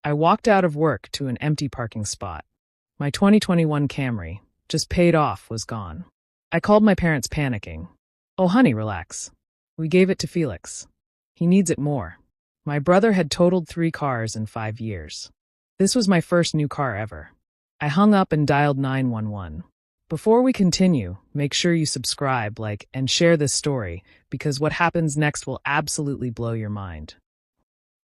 I walked out of work to an empty parking spot. My 2021 Camry, just paid off, was gone. I called my parents panicking. "Oh, honey, relax. We gave it to Felix. He needs it more." My brother had totaled 3 cars in 5 years. This was my first new car ever. I hung up and dialed 911. Before we continue, make sure you subscribe, like, and share this story, because what happens next will absolutely blow your mind.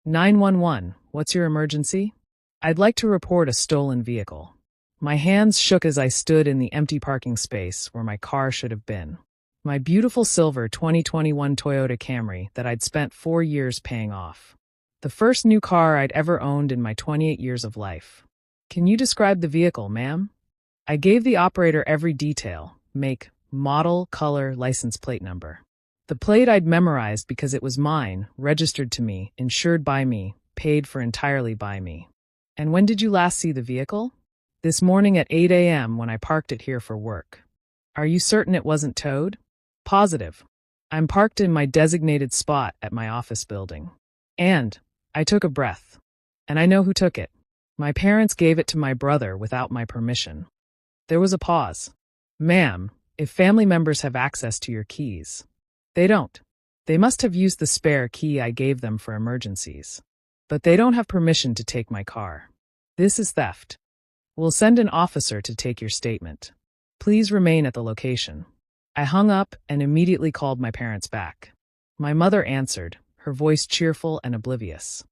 911, what's your emergency? I'd like to report a stolen vehicle. My hands shook as I stood in the empty parking space where my car should have been. My beautiful silver 2021 Toyota Camry that I'd spent 4 years paying off. The first new car I'd ever owned in my 28 years of life. "Can you describe the vehicle, ma'am?" I gave the operator every detail: make, model, color, license plate number. The plate I'd memorized because it was mine, registered to me, insured by me, paid for entirely by me. "And when did you last see the vehicle?" "This morning at 8 a.m. when I parked it here for work." "Are you certain it wasn't towed?" "Positive. I'm parked in my designated spot at my office building." And I took a breath. "And I know who took it. My parents gave it to my brother without my permission." There was a pause. "Ma'am, if family members have access to your keys..." "They don't. They must have used the spare key I gave them for emergencies. But they don't have permission to take my car. This is theft. We'll send an officer to take your statement. Please remain at the location." I hung up and immediately called my parents back. My mother answered, her voice cheerful and oblivious.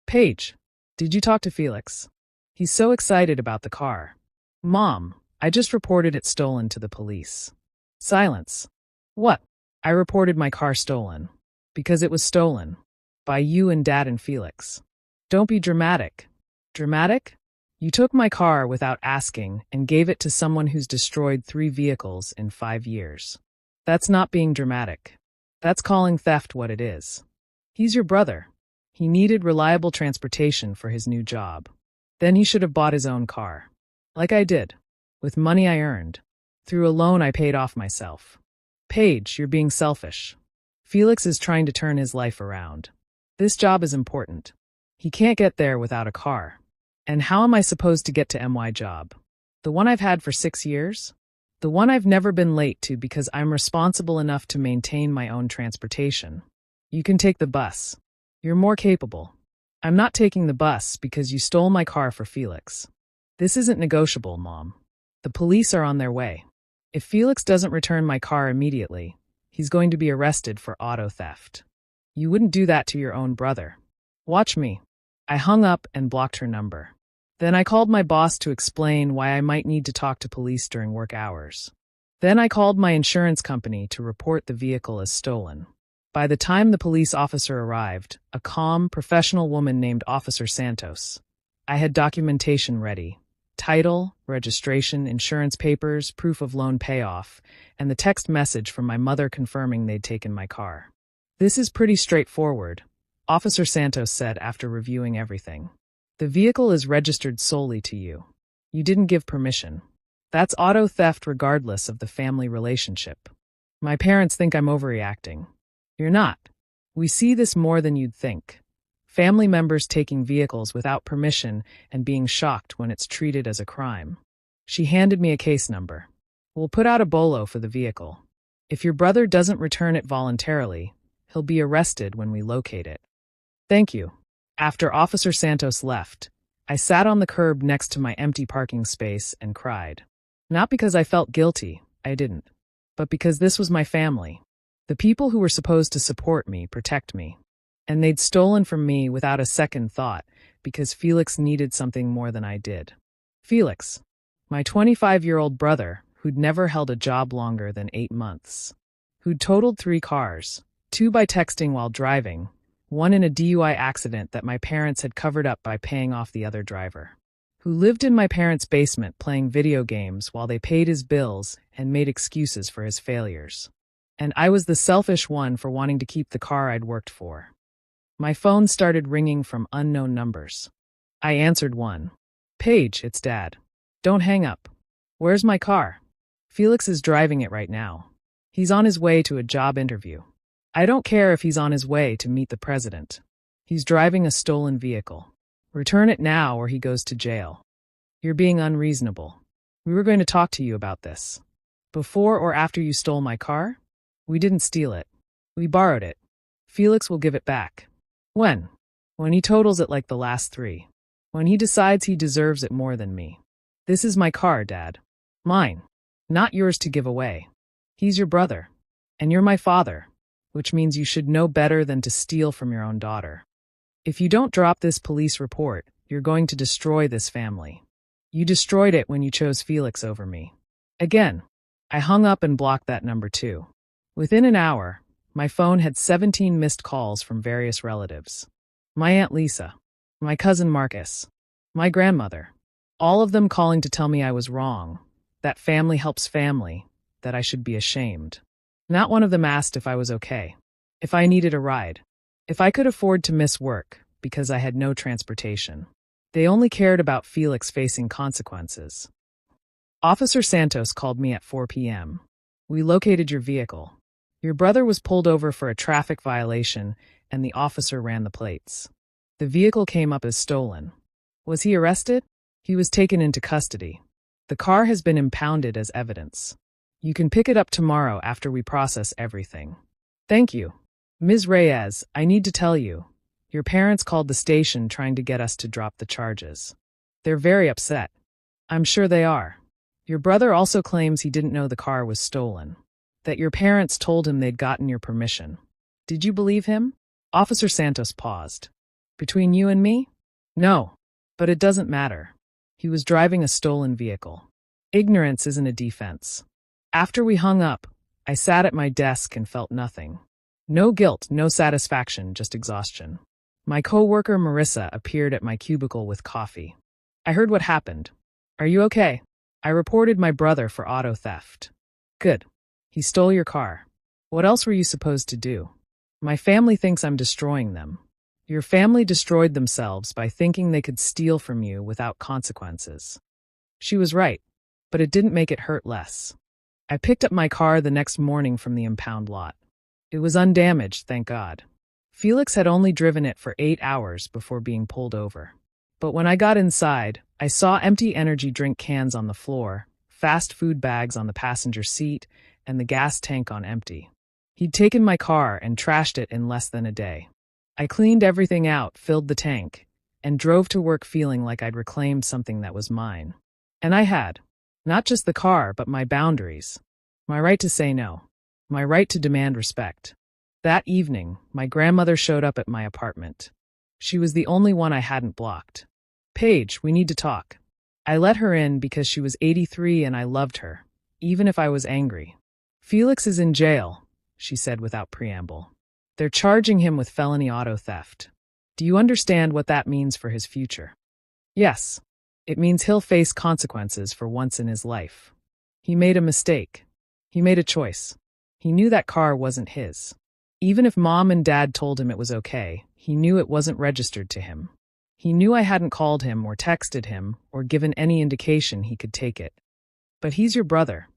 "Paige, did you talk to Felix? He's so excited about the car." "Mom, I just reported it stolen to the police." Silence. "What?" "I reported my car stolen. Because it was stolen. By you and Dad and Felix." "Don't be dramatic." "Dramatic? You took my car without asking and gave it to someone who's destroyed 3 vehicles in 5 years. That's not being dramatic. That's calling theft what it is. He's your brother. He needed reliable transportation for his new job. Then he should have bought his own car. Like I did. With money I earned. Through a loan I paid off myself." "Paige, you're being selfish. Felix is trying to turn his life around. This job is important. He can't get there without a car. And how am I supposed to get to my job? The one I've had for 6 years? The one I've never been late to because I'm responsible enough to maintain my own transportation. You can take the bus. You're more capable. I'm not taking the bus because you stole my car for Felix. This isn't negotiable, Mom. The police are on their way. If Felix doesn't return my car immediately, he's going to be arrested for auto theft. You wouldn't do that to your own brother. Watch me." I hung up and blocked her number. Then I called my boss to explain why I might need to talk to police during work hours. Then I called my insurance company to report the vehicle as stolen. By the time the police officer arrived, a calm, professional woman named Officer Santos, I had documentation ready: title, registration, insurance papers, proof of loan payoff, and the text message from my mother confirming they'd taken my car. "This is pretty straightforward," Officer Santos said after reviewing everything. "The vehicle is registered solely to you. You didn't give permission. That's auto theft regardless of the family relationship. My parents think I'm overreacting. You're not. We see this more than you'd think. Family members taking vehicles without permission and being shocked when it's treated as a crime." She handed me a case number. "We'll put out a bolo for the vehicle. If your brother doesn't return it voluntarily, he'll be arrested when we locate it." "Thank you." After Officer Santos left, I sat on the curb next to my empty parking space and cried. Not because I felt guilty, I didn't, but because this was my family. The people who were supposed to support me, protect me. And they'd stolen from me without a second thought because Felix needed something more than I did. Felix, my 25-year-old brother who'd never held a job longer than 8 months. Who'd totaled 3 cars, 2 by texting while driving, 1 in a DUI accident that my parents had covered up by paying off the other driver. Who lived in my parents' basement playing video games while they paid his bills and made excuses for his failures. And I was the selfish one for wanting to keep the car I'd worked for. My phone started ringing from unknown numbers. I answered one. "Paige, it's Dad. Don't hang up. Where's my car?" "Felix is driving it right now. He's on his way to a job interview." "I don't care if he's on his way to meet the president. He's driving a stolen vehicle. Return it now or he goes to jail. You're being unreasonable. We were going to talk to you about this. Before or after you stole my car? We didn't steal it. We borrowed it. Felix will give it back. When? When he totals it like the last 3. When he decides he deserves it more than me. This is my car, Dad. Mine. Not yours to give away. He's your brother. And you're my father, which means you should know better than to steal from your own daughter. If you don't drop this police report, you're going to destroy this family. You destroyed it when you chose Felix over me. Again, I hung up and blocked that number too. Within an hour, my phone had 17 missed calls from various relatives. My Aunt Lisa, my cousin Marcus, my grandmother, all of them calling to tell me I was wrong, that family helps family, that I should be ashamed. Not one of them asked if I was okay, if I needed a ride, if I could afford to miss work because I had no transportation. They only cared about Felix facing consequences. Officer Santos called me at 4 p.m. We located your vehicle. Your brother was pulled over for a traffic violation and the officer ran the plates. The vehicle came up as stolen. Was he arrested? He was taken into custody. The car has been impounded as evidence. You can pick it up tomorrow after we process everything. Thank you. Ms. Reyes, I need to tell you. Your parents called the station trying to get us to drop the charges. They're very upset. I'm sure they are. Your brother also claims he didn't know the car was stolen. That your parents told him they'd gotten your permission. Did you believe him? Officer Santos paused. Between you and me? No. But it doesn't matter. He was driving a stolen vehicle. Ignorance isn't a defense. After we hung up, I sat at my desk and felt nothing. No guilt, no satisfaction, just exhaustion. My coworker Marissa appeared at my cubicle with coffee. I heard what happened. Are you okay? I reported my brother for auto theft. Good. He stole your car. What else were you supposed to do? My family thinks I'm destroying them. Your family destroyed themselves by thinking they could steal from you without consequences. She was right, but it didn't make it hurt less. I picked up my car the next morning from the impound lot. It was undamaged, thank God. Felix had only driven it for 8 hours before being pulled over. But when I got inside, I saw empty energy drink cans on the floor, fast food bags on the passenger seat, and the gas tank on empty. He'd taken my car and trashed it in less than a day. I cleaned everything out, filled the tank, and drove to work feeling like I'd reclaimed something that was mine. And I had. Not just the car, but my boundaries. My right to say no. My right to demand respect. That evening, my grandmother showed up at my apartment. She was the only one I hadn't blocked. Paige, we need to talk. I let her in because she was 83 and I loved her, even if I was angry. Felix is in jail, she said without preamble. They're charging him with felony auto theft. Do you understand what that means for his future? Yes. It means he'll face consequences for once in his life. He made a mistake. He made a choice. He knew that car wasn't his. Even if Mom and Dad told him it was okay, he knew it wasn't registered to him. He knew I hadn't called him or texted him or given any indication he could take it. But he's your brother,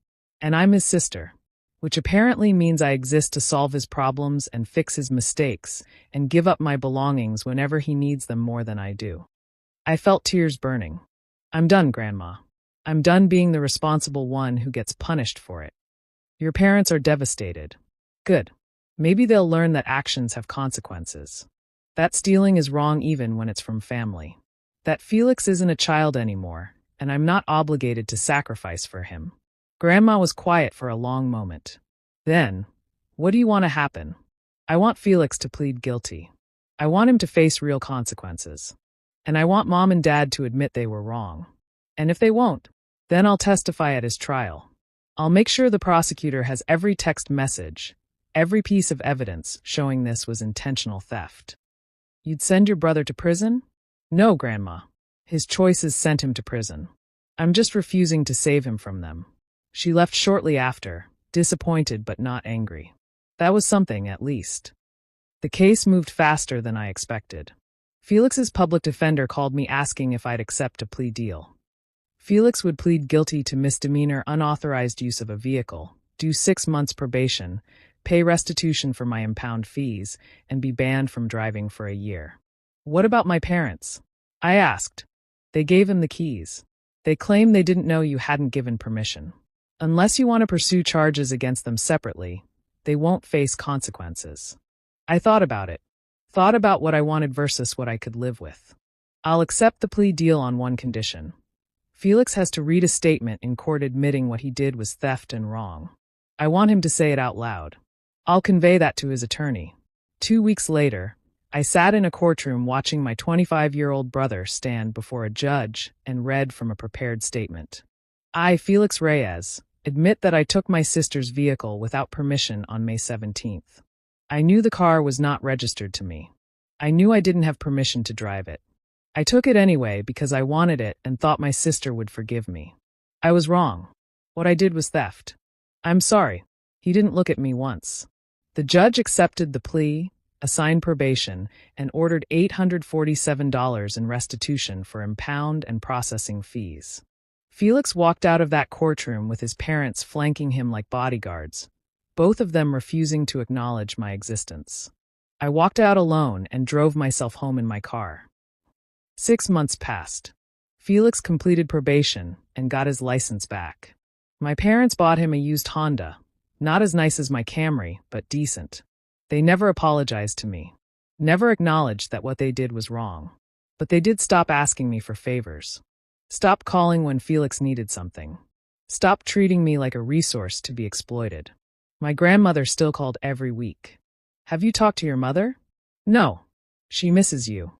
and I'm his sister, which apparently means I exist to solve his problems and fix his mistakes and give up my belongings whenever he needs them more than I do. I felt tears burning. I'm done, Grandma. I'm done being the responsible one who gets punished for it. Your parents are devastated. Good. Maybe they'll learn that actions have consequences. That stealing is wrong even when it's from family. That Felix isn't a child anymore, and I'm not obligated to sacrifice for him. Grandma was quiet for a long moment. Then, what do you want to happen? I want Felix to plead guilty. I want him to face real consequences. And I want Mom and Dad to admit they were wrong. And if they won't, then I'll testify at his trial. I'll make sure the prosecutor has every text message, every piece of evidence showing this was intentional theft. You'd send your brother to prison? No, Grandma. His choices sent him to prison. I'm just refusing to save him from them. She left shortly after, disappointed but not angry. That was something, at least. The case moved faster than I expected. Felix's public defender called me asking if I'd accept a plea deal. Felix would plead guilty to misdemeanor unauthorized use of a vehicle, do 6 months probation, pay restitution for my impound fees, and be banned from driving for a year. What about my parents? I asked. They gave him the keys. They claim they didn't know you hadn't given permission. Unless you want to pursue charges against them separately, they won't face consequences. I thought about it. Thought about what I wanted versus what I could live with. I'll accept the plea deal on one condition. Felix has to read a statement in court admitting what he did was theft and wrong. I want him to say it out loud. I'll convey that to his attorney. 2 weeks later, I sat in a courtroom watching my 25-year-old brother stand before a judge and read from a prepared statement. I, Felix Reyes, admit that I took my sister's vehicle without permission on May 17th. I knew the car was not registered to me. I knew I didn't have permission to drive it. I took it anyway because I wanted it and thought my sister would forgive me. I was wrong. What I did was theft. I'm sorry. He didn't look at me once. The judge accepted the plea, assigned probation, and ordered $847 in restitution for impound and processing fees. Felix walked out of that courtroom with his parents flanking him like bodyguards, both of them refusing to acknowledge my existence. I walked out alone and drove myself home in my car. 6 months passed. Felix completed probation and got his license back. My parents bought him a used Honda, not as nice as my Camry, but decent. They never apologized to me, never acknowledged that what they did was wrong. But they did stop asking me for favors. Stop calling when Felix needed something. Stop treating me like a resource to be exploited. My grandmother still called every week. Have you talked to your mother? No. She misses you.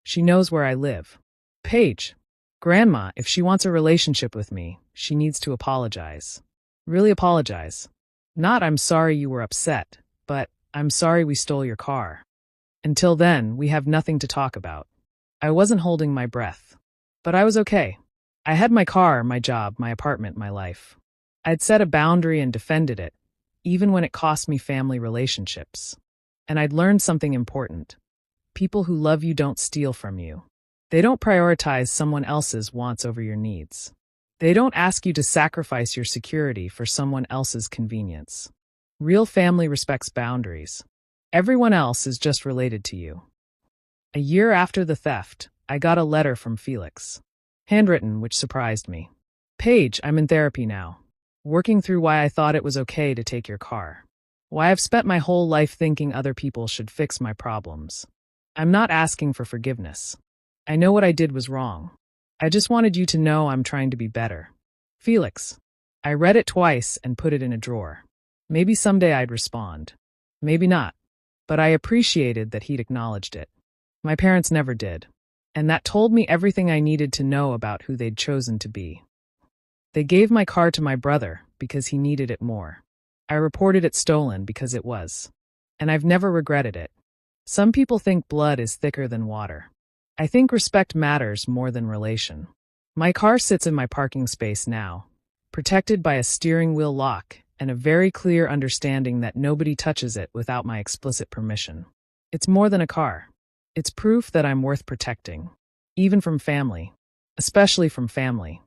She knows where I live. Paige. Grandma, if she wants a relationship with me, she needs to apologize. Really apologize. Not I'm sorry you were upset, but I'm sorry we stole your car. Until then, we have nothing to talk about. I wasn't holding my breath. But I was okay. I had my car, my job, my apartment, my life. I'd set a boundary and defended it, even when it cost me family relationships. And I'd learned something important. People who love you don't steal from you. They don't prioritize someone else's wants over your needs. They don't ask you to sacrifice your security for someone else's convenience. Real family respects boundaries. Everyone else is just related to you. A year after the theft, I got a letter from Felix. Handwritten, which surprised me. Paige, I'm in therapy now. Working through why I thought it was okay to take your car. Why I've spent my whole life thinking other people should fix my problems. I'm not asking for forgiveness. I know what I did was wrong. I just wanted you to know I'm trying to be better. Felix. I read it twice and put it in a drawer. Maybe someday I'd respond. Maybe not. But I appreciated that he'd acknowledged it. My parents never did. And that told me everything I needed to know about who they'd chosen to be. They gave my car to my brother because he needed it more. I reported it stolen because it was. And I've never regretted it. Some people think blood is thicker than water. I think respect matters more than relation. My car sits in my parking space now, protected by a steering wheel lock and a very clear understanding that nobody touches it without my explicit permission. It's more than a car. It's proof that I'm worth protecting. Even from family. Especially from family.